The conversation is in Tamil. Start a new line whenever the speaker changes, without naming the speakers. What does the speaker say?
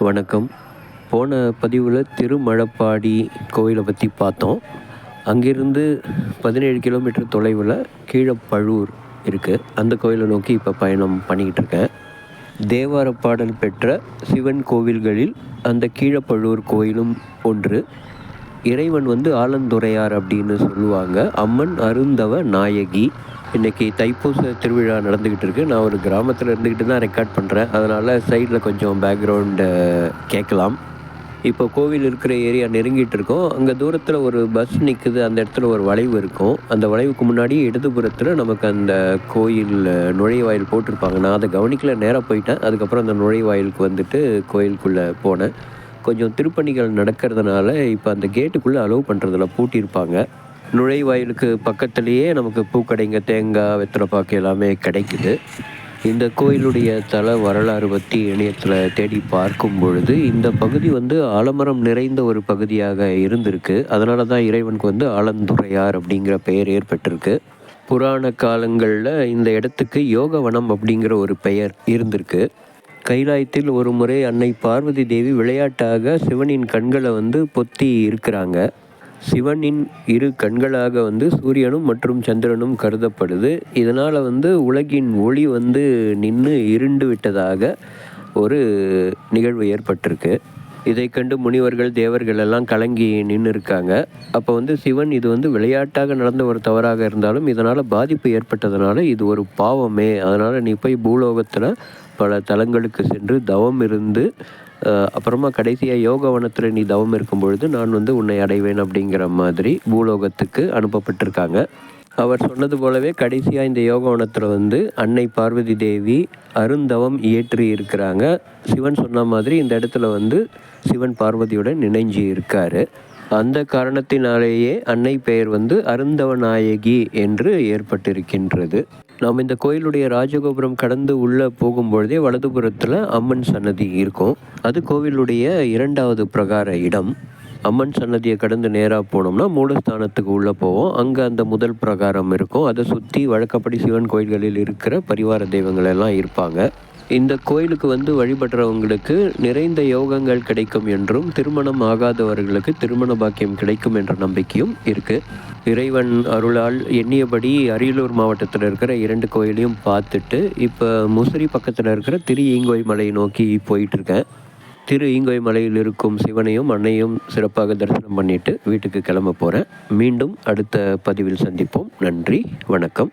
வணக்கம். போன பதிவில் திருமழப்பாடி கோயிலை பற்றி பார்த்தோம். அங்கிருந்து 17 கிலோமீட்டர் தொலைவில் கீழப்பழூர் இருக்குது. அந்த கோயிலை நோக்கி இப்போ பயணம் பண்ணிக்கிட்டு இருக்கேன். தேவார பாடல் பெற்ற சிவன் கோவில்களில் அந்த கீழப்பழூர் கோயிலும் ஒன்று. இறைவன் ஆலந்துறையார் அப்படின்னு சொல்லுவாங்க. அம்மன் அருந்தவ நாயகி. இன்றைக்கி தைப்பூச திருவிழா நடந்துக்கிட்டு இருக்குது. நான் ஒரு கிராமத்தில் இருந்துக்கிட்டு தான் ரெக்கார்ட் பண்ணுறேன். அதனால் சைடில் கொஞ்சம் பேக்ரவுண்டு கேட்கலாம். இப்போ கோவில் இருக்கிற ஏரியா நெருங்கிட்டு இருக்கோம். அங்கே தூரத்தில் ஒரு பஸ் நிற்குது. அந்த இடத்துல ஒரு வளைவு இருக்கும். அந்த வளைவுக்கு முன்னாடி இடதுபுறத்தில் நமக்கு அந்த கோயில் நுழைவாயில் போட்டிருப்பாங்க. நான் அதை கவனிக்கல, நேராக போயிட்டேன். அதுக்கப்புறம் அந்த நுழைவாயிலுக்கு கோயிலுக்குள்ளே போனேன். கொஞ்சம் திருப்பணிகள் நடக்கிறதுனால இப்போ அந்த கேட்டுக்குள்ளே அலோவ் பண்ணுறதில்ல, பூட்டியிருப்பாங்க. நுழைவாயிலுக்கு பக்கத்துலேயே நமக்கு பூக்கடைங்க, தேங்காய், வெத்தலைப்பாக்கு எல்லாமே கிடைக்குது. இந்த கோயிலுடைய தல வரலாறு பற்றி இணையத்தில் தேடி பார்க்கும் பொழுது இந்த பகுதி ஆலமரம் நிறைந்த ஒரு பகுதியாக இருந்திருக்கு. அதனால தான் இறைவனுக்கு ஆலந்துறையார் அப்படிங்கிற பெயர் ஏற்பட்டிருக்கு. புராண காலங்களில் இந்த இடத்துக்கு யோகவனம் அப்படிங்கிற ஒரு பெயர் இருந்திருக்கு. கைலாயத்தில் ஒரு முறை அன்னை பார்வதி தேவி விளையாட்டாக சிவனின் கண்களை பொத்தி இருக்கிறாங்க. சிவனின் இரு கண்களாக சூரியனும் மற்றும் சந்திரனும் கருதப்படுது. இதனால் உலகின் ஒளி நின்று இருண்டு விட்டதாக ஒரு நிகழ்வு ஏற்பட்டிருக்கு. இதை கண்டு முனிவர்கள், தேவர்கள் எல்லாம் கலங்கி நின்று இருக்காங்க. அப்போ சிவன் இது விளையாட்டாக நடந்த ஒரு தவறாக இருந்தாலும் இதனால் பாதிப்பு ஏற்பட்டதுனால இது ஒரு பாவமே, அதனால் நீ போய் பூலோகத்தில் பல தலங்களுக்கு சென்று தவம் இருந்து அப்புறமா கடைசியாக யோகவனத்தில் நீ தவம் இருக்கும் பொழுது நான் உன்னை அடைவேன் அப்படிங்கிற மாதிரி பூலோகத்துக்கு அனுப்பப்பட்டிருக்காங்க. அவர் சொன்னது போலவே கடைசியாக இந்த யோகவனத்தில் அன்னை பார்வதி தேவி அருந்தவம் இயற்றி இருக்கிறாங்க. சிவன் சொன்ன மாதிரி இந்த இடத்துல சிவன் பார்வதியுடன் இணைஞ்சு இருக்கார். அந்த காரணத்தினாலேயே அன்னை பெயர் அருந்தவ நாயகி என்று ஏற்பட்டிருக்கின்றது. நாம் இந்த கோயிலுடைய ராஜகோபுரம் கடந்து உள்ளே போகும்பொழுதே வலதுபுறத்தில் அம்மன் சன்னதி இருக்கும். அது கோவிலுடைய 2வது பிரகார இடம். அம்மன் சன்னதியை கடந்து நேராக போனோம்னா மூலஸ்தானத்துக்கு உள்ளே போவோம். அங்கே அந்த முதல் பிரகாரம் இருக்கும். அதை சுற்றி வழக்கப்படி சிவன் கோயில்களில் இருக்கிற பரிவார தெய்வங்கள் எல்லாம் இருப்பாங்க. இந்த கோயிலுக்கு வழிபடுறவங்களுக்கு நிறைந்த யோகங்கள் கிடைக்கும் என்றும் திருமணம் ஆகாதவர்களுக்கு திருமண பாக்கியம் கிடைக்கும் என்ற நம்பிக்கையும் இருக்குது. இறைவன் அருளால் எண்ணியபடி அரியலூர் மாவட்டத்தில் இருக்கிற 2 கோயிலையும் பார்த்துட்டு இப்போ முசிறி பக்கத்தில் இருக்கிற திரு ஈங்கோய் மலையை நோக்கி போயிட்டுருக்கேன். திரு ஈங்கோய் மலையில் இருக்கும் சிவனையும் அன்னையும் சிறப்பாக தரிசனம் பண்ணிவிட்டு வீட்டுக்கு கிளம்ப போகிறேன். மீண்டும் அடுத்த பதிவில் சந்திப்போம். நன்றி, வணக்கம்.